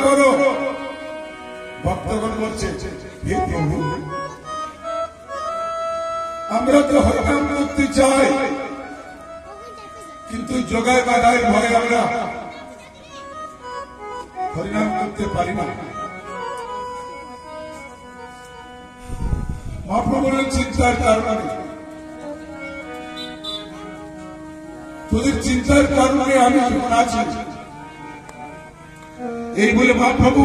করো। ভক্তগণ বলছে, হে প্রভু, আমরা তো হরিনাম করতে চাই, কিন্তু জগায় বাধায় ভয়ে আমরা হরিনাম করতে পারি না। মহাপ্রভু বলেন, চিন্তার কারণে, তোদের চিন্তার কারণে আমি আছি। এই বলে মহাপ্রভু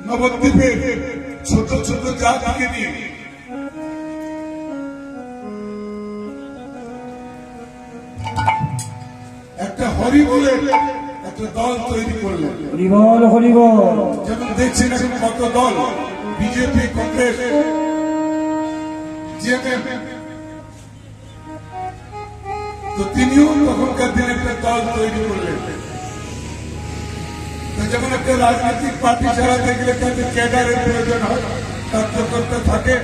নবদ্বীপের ছোট ছোট জাতিকে নিয়ে একটা হরি বলে একটা দল তৈরি করলেন। হরিবল হরিবল। যেমন দেখছেন এখন কত দল, বিজেপি, কংগ্রেস, তো তিনিও তখনকার দিনে একটা দল তৈরি করলেন। যেমন একটা রাজনৈতিক পার্টি চালাতে গেলে তাদের ক্যাডারের প্রয়োজন হয়, কার্যকর্তা থাকে,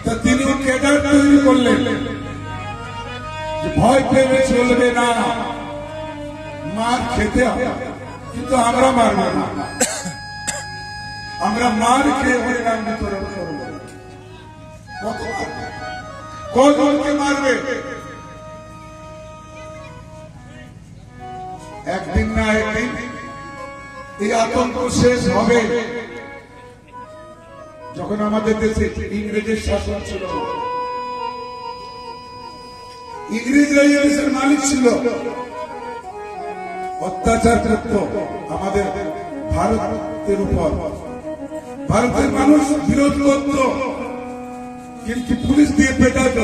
তা তিনিও ক্যাডার তৈরি করলেন। ভয় পেলে চলবে না, মার খেতে হবে, কিন্তু আমরা মারব না, আমরা মার খেয়ে হরিনাম বিতরণ করব। কতজনকে মারবে? একদিন না একদিন এই আতঙ্ক শেষ হবে। যখন আমাদের দেশে ইংরেজের শাসন ছিল, ইংরেজরাই দেশের মালিক ছিল, অত্যাচার করত আমাদের ভারতের উপর। ভারতের মানুষ বিরোধ করত, কিন্তু পুলিশ দিয়ে পেটাত,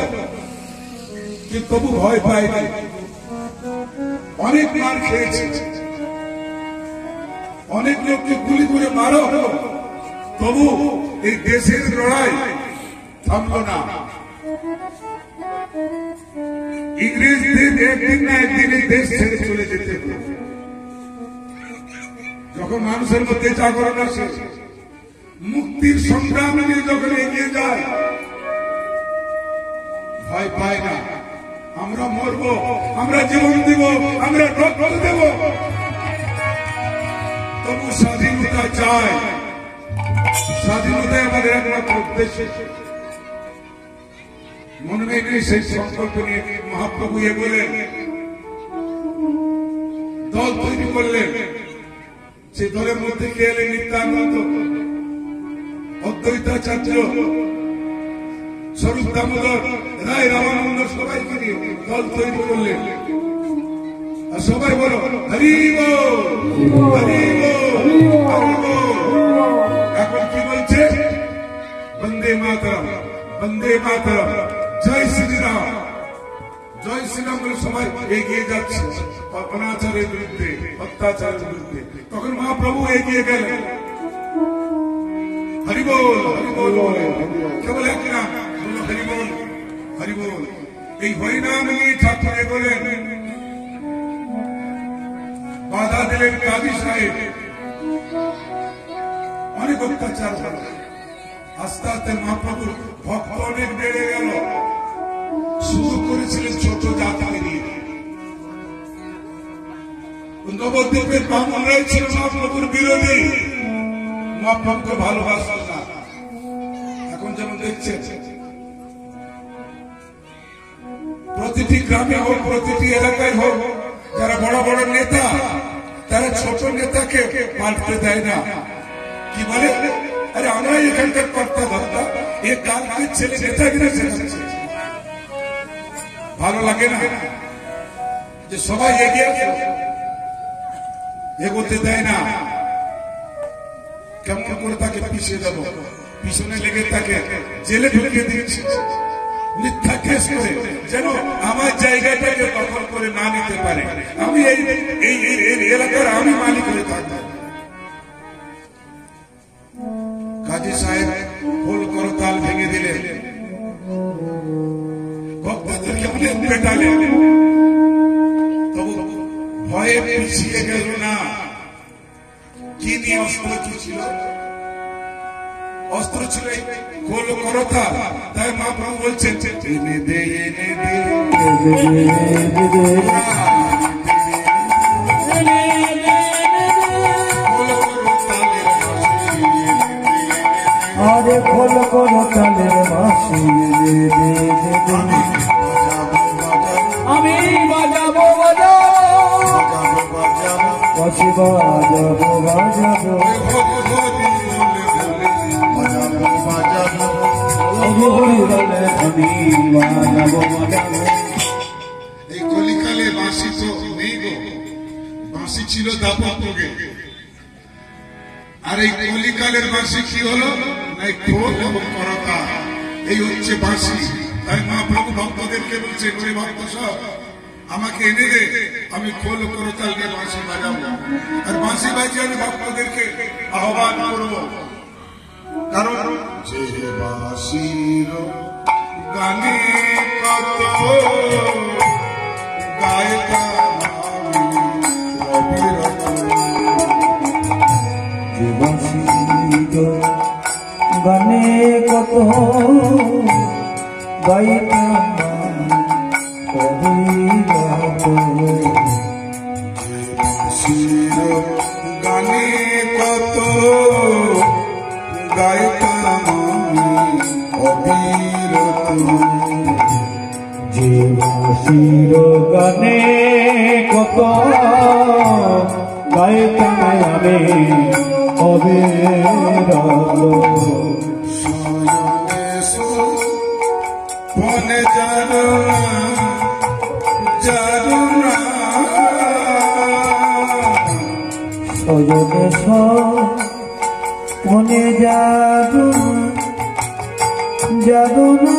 কিন্তু তবু ভয় পায়নি। অনেক মার খেয়েছে, অনেক লোককে গুলি করে মারা হলো, তবু এই দেশের লড়াই থামল না। ইংরেজদের একদিন না একদিন এই দেশ ছেড়ে চলে যেতে হবে। যখন মানুষের মধ্যে জাগরণ আসে, মুক্তির সংগ্রাম নিয়ে যখন এগিয়ে যায়, ভয় পায় না। আমরা মরব, আমরা জীবন দিব, আমরা রক্ত দেব, তবু স্বাধীনতা চাই। স্বাধীনতাই আমাদের একমাত্র উদ্দেশ্য। মনে নেই সেই সংকল্প নিয়ে মহাপ্রভু বলেন, দল তৈরি করলেন। সেই দলের মধ্যে কে এলেন? নিত্যানন্দ, অদ্বৈতাচার্য, স্বরূপ দামোদর, রায় রামানন্দ, সবাইকে নিয়ে দল তৈরি করলেন। আর সবাই বলো হরি বল, হরি বল, হরি বল। এখন কি বলছে? বন্দে মাতরম, বন্দে মাতরম, জয় শ্রীরাম, জয় শ্রীরাম বলে সবাই এগিয়ে যাচ্ছে অনাচারের বিরুদ্ধে, অত্যাচারের বিরুদ্ধে। তখন মহাপ্রভু এগিয়ে গেলেন, হরি বল, হরি বল বলে, কেবল এক নাম বলো, হরি বল, হরি বল। এই হরিনাম নিয়ে ঠাকুর বলেন, বাধা দিলেন কাজী সাহেব। অনেক অত্যাচার হল, আস্তে আস্তে মহাপ্রভুর ভক্ত অনেক বেড়ে গেল। শুরু করেছিলেন ছোট জাতিকে নিয়ে। নবদ্বীপের ব্রাহ্মণরাই ছিল মহাপ্রভুর বিরোধী, মহাপ্রভুকে ভালোবাসত না। এখন যেমন দেখছেন প্রতিটি গ্রামে হোক, প্রতিটি এলাকায় হোক, যারা বড় বড় নেতা, তারা ছোট নেতাকে পাল্টে দেয় না। কি বলে? আরে আমরা এখানকার কর্তা ধর্তা, এ কালকে ছেলে নেতাগিরি শেখাচ্ছে। ভালো লাগে না যে সবাই এগিয়ে এগোতে দেয় না। কেমন করে তাকে পিছিয়ে দেবো? পিছনে লেগে তাকে জেলে ঢুকিয়ে দিচ্ছে মিথ্যা কেস করে, যেন আমার জায়গাটাকে দখল করে না নিতে পারে। আমি এই এলাকার আমি মালিক হয়ে থাকবো। কাজী সাহেব ভুল করে তাল ভেঙে দিলেন, ভক্তদেরকে অনেক পেটালেন, তবু ভয়ে পিছিয়ে গেল না। কি নিয়ে? অস্ত্র কি ছিল? অস্ত্র ছিল গোল করতা। তাই মহাপ্রভু বলছেন, এনে দে, এনে দে, কালের বাঁশি আমি বাজাবো বাঁশি বাজাবো এই কলিকালে বাঁশি তো নেই গো, বাঁশি ছিল দাপট যুগে। আর এই কলিকালের বাঁশি কি হলো, খোল এবং করতা, এই হচ্ছে বাঁশি। তাই মহাপ্রভু ভক্তদেরকে বলছে, ভক্ত সব আমাকে এনে দে, আমি খোল করতাল দিয়ে বাঁশি বাজাবো। আর বাঁশি বাজিয়ে আমি ভক্তদেরকে আহ্বান করবো। কারণ যে বাঁশির গানে কত গায়িকা গানে কত গাইতাম গানে কত গাইতাম অবিরত, যে বাঁশির গানে কত গাইতাম আমি অবিরত। মনে জানো জানো না সজনে মনে জাদু জাদু না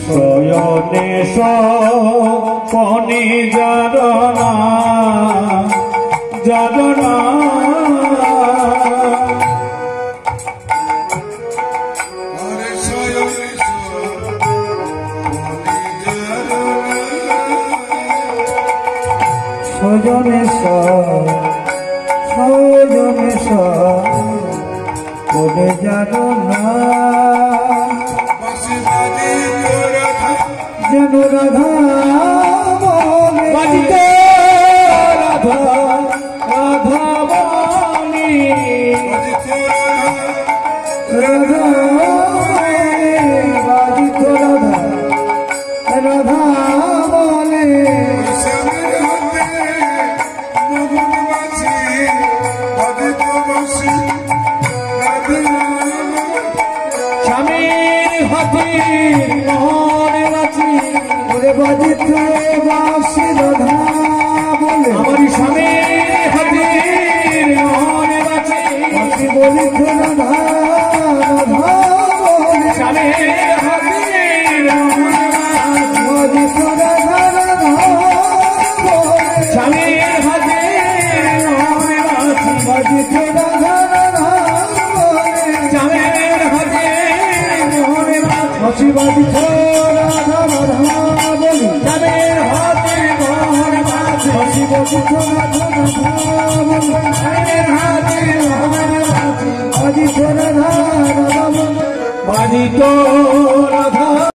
সয়নে সনে জাদু না জাদু না সজনে সজনে জানো না যেন রাধা বলে রাধা রাধা বলি রাধা বাজিত রাধা রাধা বলে স্বামীর হাতে মোহন বাঁচি ওরে বাজিত বাঁশি রাধা বলে আমার স্বামীর হাতে মোহন বাঁচি বাঁশি বলিত রাধা রাধা বলে স্বামীর হাতে বাজিত রাধা রাধা বলে স্বামীর হাতে মোহন বাঁচি বাজিত রাধা রাধা বলে স্বামীর হাতে বাঁশি বাজিত রাধা রাধা বলি স্বামীর হাতে মোহন বাঁশি বাঁশি বাজিত রাধা রাধা বলি স্বামীর হাতে মোহন বাঁশি বাজিত রাধা রাধা বলি বাজিত রাধা।